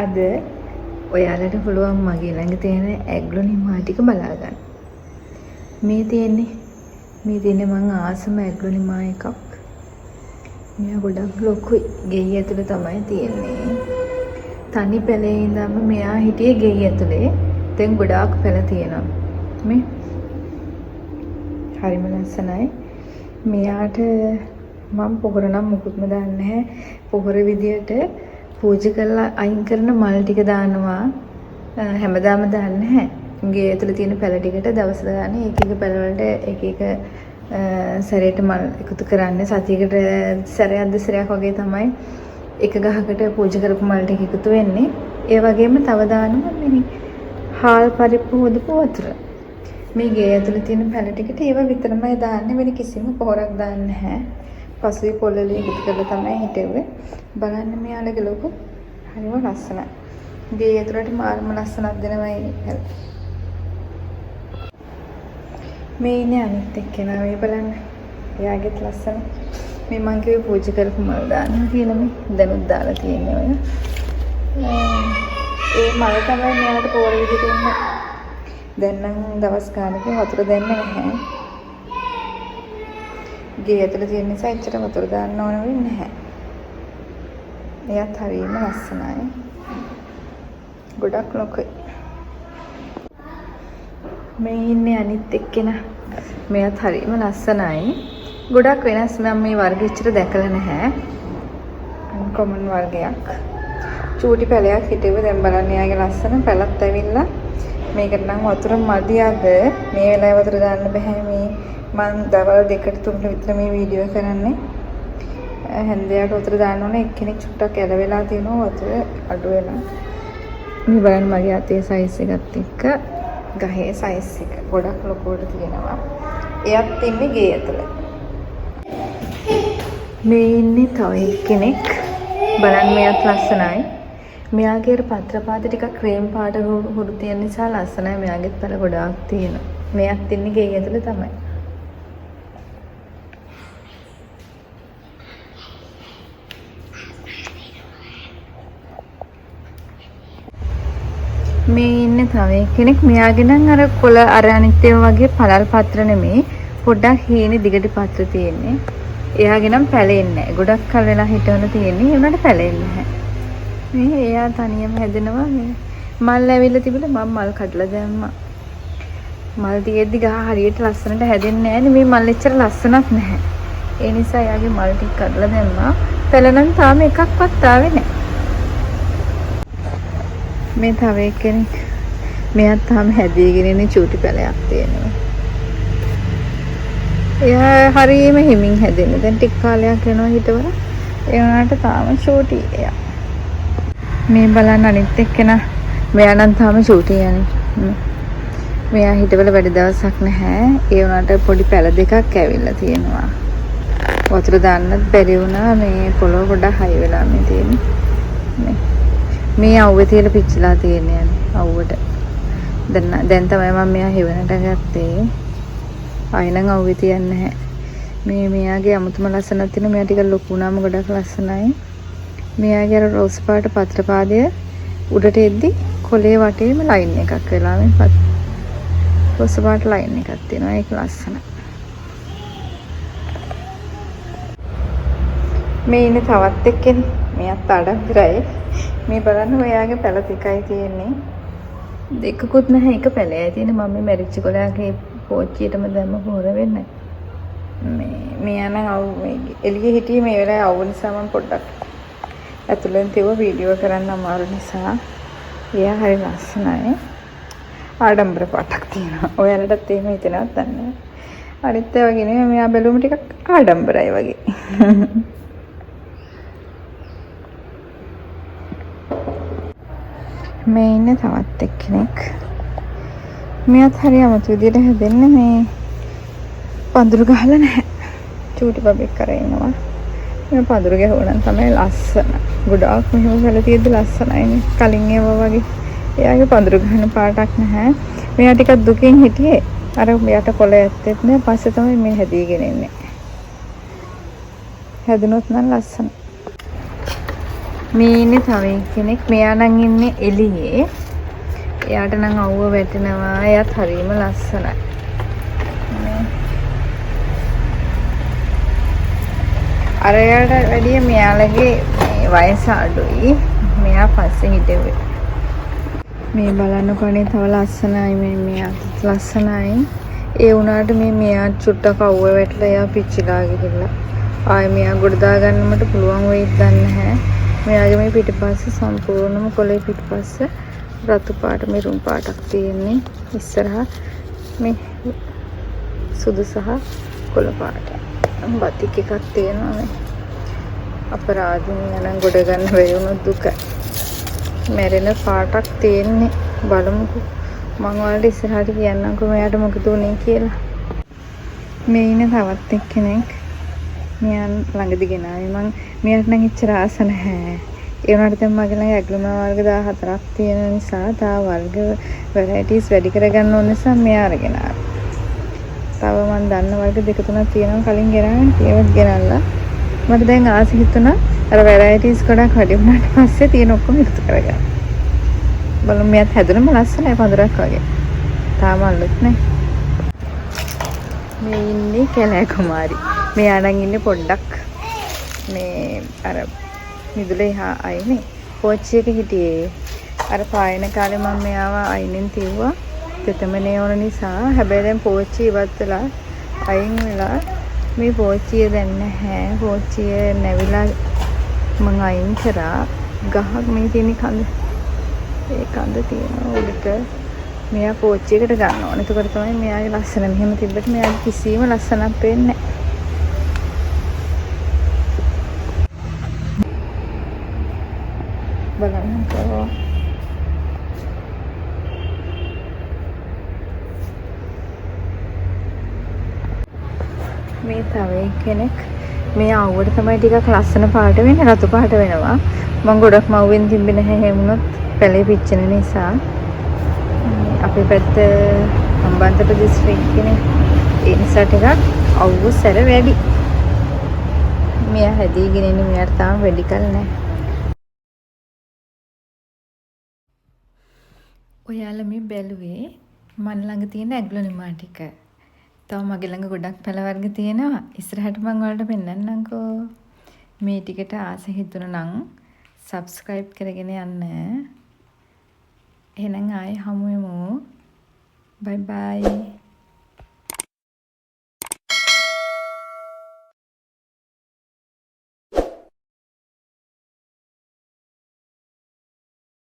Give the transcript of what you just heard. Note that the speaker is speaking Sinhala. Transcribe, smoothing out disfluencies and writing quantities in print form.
අද ඔයාලට පුළුවන් මගේ ළඟ තියෙන ඇග්ලොනිමා ටික බලා ගන්න. මේ තියෙන්නේ මං ආසම ඇග්ලොනිමා එකක්. මෙයා ගොඩක් ලොකුයි. ගෙයි ඇතුලේ තමයි තියෙන්නේ. තනි පැලේ ඉඳන්ම මෙයා හිටියේ ගෙයි ඇතුලේ. දැන් ගොඩාක් පැල තියෙනවා. මේ හරිම ලස්සනයි. මෙයාට මම පොහොර නම් මුකුත්ම දාන්නේ නැහැ. පොහොර විදියට පූජා කරලා අයින් කරන මල් ටික දානවා. හැමදාම දාන්නේ නැහැ. ගේ ඇතුලේ තියෙන පැල ටිකට දවස් ගානේ එක පැල වලට එක සැරේට මල් එකතු කරන්නේ. සතියකට සැරයක් දෙසරයක් වගේ තමයි එක ගහකට පූජා කරපු මල් ටික එකතු වෙන්නේ. ඒ වගේම තව දානවා මේ හාල් පරිප්පු හොදපු වතුර. මේ ගේ ඇතුලේ තියෙන පැල ටිකට ඒව විතරමයි දාන්නේ. වෙන කිසිම පොහොරක් දාන්නේ නැහැ. පසුවේ පොළලේ එකතු කරලා තමයි හිටෙන්නේ. බලන්න මෙයාලගේ ලොකු හරිම ලස්සනයි. ගේ ඇතුලට මාර්ම ලස්සනක් දෙනවා. මේ ඉන්නේ අනිත් එක්කෙනා. මේ බලන්න. එයාගෙත් ලස්සන. මේ මං කිව්වේ පූජා කරපු මල් දාන්න කියලා මේ දැනුත් දාලා තියෙන්නේ ඔය. ඒ මල් තමයි මෙයාට පොර විදිහට ඉන්නේ. දැන් නම් දවස් ගානකින් වතුර දෙන්නේ නැහැ. ගේ ඇතුලේ තියෙන නිසා එච්චර වතුර දාන්න ඕන වෙන්නේ නැහැ. එයාත් හරියම ලස්සනයි. ගොඩක් ලොකුයි. මේ ඉන්නේ අනිත් එක්කෙනා. මෙයාත් හරියම ලස්සනයි. ගොඩක් වෙනස්. මම මේ වර්ගය එච්චර දැකලා නැහැ. අන්කොමන් වර්ගයක්. චූටි පැලයක් හිටෙව. දැන් බලන්න එයාගේ ලස්සන පැලත් ඇවිල්ලා. මේකට නම් වතුර මදි අද. මේ වෙලාවේ වතුර දාන්න බෑ. මේ මම දවල් 2ට 3ට විතර මේ වීඩියෝ කරන්නේ. හැන්දෑවට වතුර දාන්න ඕනේ. එක්කෙනෙක් චුට්ටක් ඇල වෙලා තියෙනවා වතුර අඩු වෙනවා. මේ බලන්න මගේ අතේ සයිස් එකත් එක්ක ගහේ සයිස් එක ගොඩක් ලොකුවට තියෙනවා. එයත් ඉන්නේ ගේ ඇතුලේ. මේ ඉන්නේ තව එක්කෙනෙක්. බලන්න මෙයාත් ලස්සනයි. මෙයාගේ පත්‍ර පාද ටිකක් ක්‍රීම් පාට හුරු තියෙන නිසා ලස්සනයි. මෙයාගෙත් පැල ගොඩාක් තියෙනවා. මෙයාත් ඉන්නේ ගේ ඇතුලේ තමයි. මේ ඉන්නේ තව කෙනෙක්. මෙයාගේ නම් අර කොළ අර අනිත් ඒවා වගේ පළල් පත්‍ර නෙමෙයි. පොඩ්ඩක් හීනේ දිගට පත්‍ර තියෙන්නේ. එයාගේ නම් පැලෙන්නේ නැහැ. ගොඩක් කල් වෙලා හිටවල තියෙන්නේ. ඒ උනාට පැලෙන්නේ නැහැ. මේ එයා තනියම හැදෙනවා. මේ මල් ඇවිල්ලා තිබුණා මම මල් කඩලා දැම්මා. මල් තියෙද්දි ගහ හරියට ලස්සනට හැදෙන්නේ නැහැ නේ. මේ මල් එච්චර ලස්සනක් නැහැ. ඒ නිසා එයාගේ මල් ටික කඩලා දැම්මා. පැල නම් තාම එකක්වත් ආවේ නැහැ. මේ තව එක්කෙනෙක්. මෙයාත් තාම හැදීගෙන ඉන්නේ. චූටි පැලයක් තියෙනවා. එයා හරියම හිමින් හැදෙන්නේ. දැන් ටික කාලයක් යනවා හිටවල. ඒ වුණාට තාම චූටි එයා. මේ බලන්න අනිත් එක්කෙනා. මෙයා නම් තාම චූටි යන්නේ. මෙයා හිටවල වැඩි දවසක් නැහැ. ඒ වුණාට පොඩි පැල දෙකක් ඇවිල්ලා තියෙනවා. වතුර දාන්නත් බැරි වුණා. මේ පොළොව ගොඩක් හයි වෙලා මේ තියෙන්නේ. මේ අවුවේ තියලා පිච්චිලා තියෙන්නේ අවුවට. දැන් තමයි මම මෙයා හෙවණට ගත්තේ. ආයෙනම් අවුවේ තියන්නේ නැහැ. මෙයාගේ අමුතුම ලස්සනක් තියෙනවා. මෙයා ටික ලොකු වුණාම ගොඩක් ලස්සනයි. මෙයාගේ අර රෝස් පාට පත්‍ර පාදය උඩට එද්දි කොලේ වටේම ලයින් එකක් වෙලා මේ රෝස් පාට ලයින් එකක් තියෙනවා. ඒක ලස්සනයි. මේ ඉන්නේ තවත් එක්කෙනෙක්. මෙයාත් ආඩම්බරයි. මේ බලන්න ඔයාගේ පැල දෙකයි තියෙන්නේ. දෙකකුත් නැහැ එක පැලයයි තියෙන්නේ. මම මේ මැරිච්ච කොළයාගේ පෝච්චියටම දැම්ම පොර වෙන්නේ. මෙයා නම් එළියේ හිටියේ මේ වෙලාවේ අවු නිසා මම පොඩ්ඩක් ඇතුලෙන් තියව වීඩියෝ කරන්න අමාරු නිසා. එයා හරි ලස්සනයි. ආඩම්බර පාටක් තියෙනවා. ඔයාලටත් එහෙම හිතෙනවද දන්නේ නැහැ. අනිත් ඒවා වගේ නෙමෙයි. මෙයා බැලුම ටිකක් ආඩම්බරයි වගේ. මේ ඉන්නේ තවත් එක්කෙනෙක්. මෙයාත් හරි අමුතු විදියට හැදෙන්නේ. මේ පඳුරු ගහලා නැහැ. චූටි බබෙක් කරේ ඉන්නවා. මේ පඳුරු ගහුවනම් තමයි ලස්සන. ගොඩාක් මෙහෙම වෙලා තියෙද්දි ලස්සනයිනේ. කලින් ඒවා වගේ. එයාගේ පඳුරු ගහන පාටක් නැහැ. මෙයා ටිකක් දුකින් හිටියේ. අර මෙයාට කොළ ඇත්තෙත් නෑ. පස්සේ තමයි මේ හැදීගෙන ඉන්නේ. හැදුනොත් නම් ලස්සන. මේ ඉන්නේ තව කෙනෙක්. මෙයා නම් ඉන්නේ එළියේ. එයාට නම් අවුව වැටෙනවා. එයාත් හරිම ලස්සනයි. අරයට වැඩිය මෙයාලගේ වයස අඩුයි. මෙයා පස්සේ හිටුවේ. මේ බලන්නකො අනේ තව ලස්සනයි මෙයා ලස්සනයි. ඒ වුණාට මෙයා චුට්ටක් අවුව වැටලා එයා පිච්චිලා ගිහිල්ලා. ආයේ මෙයා ගොඩ දා ගන්නමට පුළුවන් වෙයිද දන්නේ නැහැ. මෙයාගේ මේ පිටිපස්ස සම්පූර්ණම කොළේ පිටිපස්ස රතු පාට මෙරුම් පාටක් තියෙන්නේ. ඉස්සරහා මේ සුදු සහ කොළ පාට. බතික් එකක් තියෙනවා මේ. අපරාධිනිය නම් ගොඩ ගන්න බැරි වුණොත් දුක. මැරෙන පාටක් තියෙන්නේ. බලමුකෝ. මම ඔයාලට ඉස්සරහට කියන්නම්කෝ මෙයාට මොකද උනේ කියලා. මේ ඉන්නේ තවත් එක්කෙනෙක්. මෙයා ළඟදි ගෙනාවේ මං මෙයාට නම් එච්චර ආස නැහැ. ඒ වුණාට දැන් මගේ ළඟ ඇග්ලුම වර්ග 14ක් තියෙන නිසා තා වර්ග වැරයිටිස් වැඩි කරගන්න ඕන නිසා මෙයා අරගෙන ආවා. තව මම දන්න වර්ග දෙක තුනක් තියෙනවා කලින් ගෙනාවේ. ඒවත් ගෙනල්ලා මට දැන් ආස හිතුණා අර වැරයිටිස් ගොඩක් වැඩි වුණාට පස්සේ තියෙන ඔක්කොම එකතු කරගන්න. බලමු මෙයාත් හැදුනම ලස්සනයි පඳුරක් වගේ. තාම අල්ලුත් නැහැ. මේ ඉන්නේ කැලෑ කුමාරි. මෙයා නම් ඉන්නේ පොඩ්ඩක් මේ අර මිදුලේ හා අයිනේ පෝච්චියක හිටියේ. අර පායන කාලේ මම මෙයාව අයිනෙන් තියුවා. තෙතමනේ ඕන නිසා. හැබැයි දැන් පෝච්චිය ඉවත් වෙලා අයින් වෙලා මේ පෝච්චිය දැන් නැහැ. පෝච්චිය නැවිලා මම අයින් කරා. ගහක් මේ තියෙන කඳ. ඒ කඳ තියෙනවා උඩට. මෙයා පෝච්චියකට ගන්න ඕන. එතකොට තමයි මෙයාගේ ලස්සන. මෙහෙම තිබ්බට මෙයාගේ කිසිම ලස්සනක් පේන්නේ නැහැ. බලන්නකෝ. මේ තව කෙනෙක්. මේ අවුවට තමයි ටිකක් ලස්සන පාට වෙන්නේ. රතු පාට වෙනවා. මම ගොඩක් මව්වෙන් තිබ්බේ නැහැ. එහෙම වුණොත් පැලේ පිච්චෙන නිසා. අපේ පැත්ත හම්බන්තොට දිස්ත්‍රික්කනේ. ඒ නිසා ටිකක් අවුව සැර වැඩි. මෙයා හැදීගෙන ඉන්නේ. මෙයාට තාම වැඩි කල නැහැ. ඔයාලා මේ බැලුවේ මන් ළඟ තියෙන ඇග්ලොනිමා ටික. තව මගේ ළඟ ගොඩක් පැල වර්ග තියෙනවා. ඉස්සරහට මම ඔයාලට පෙන්නන්නම්කෝ. මේ ටිකට ආස හිතුණා නම් subscribe කරගෙන යන්න. එහෙනම් ආයේ හමු වෙමු. bye bye.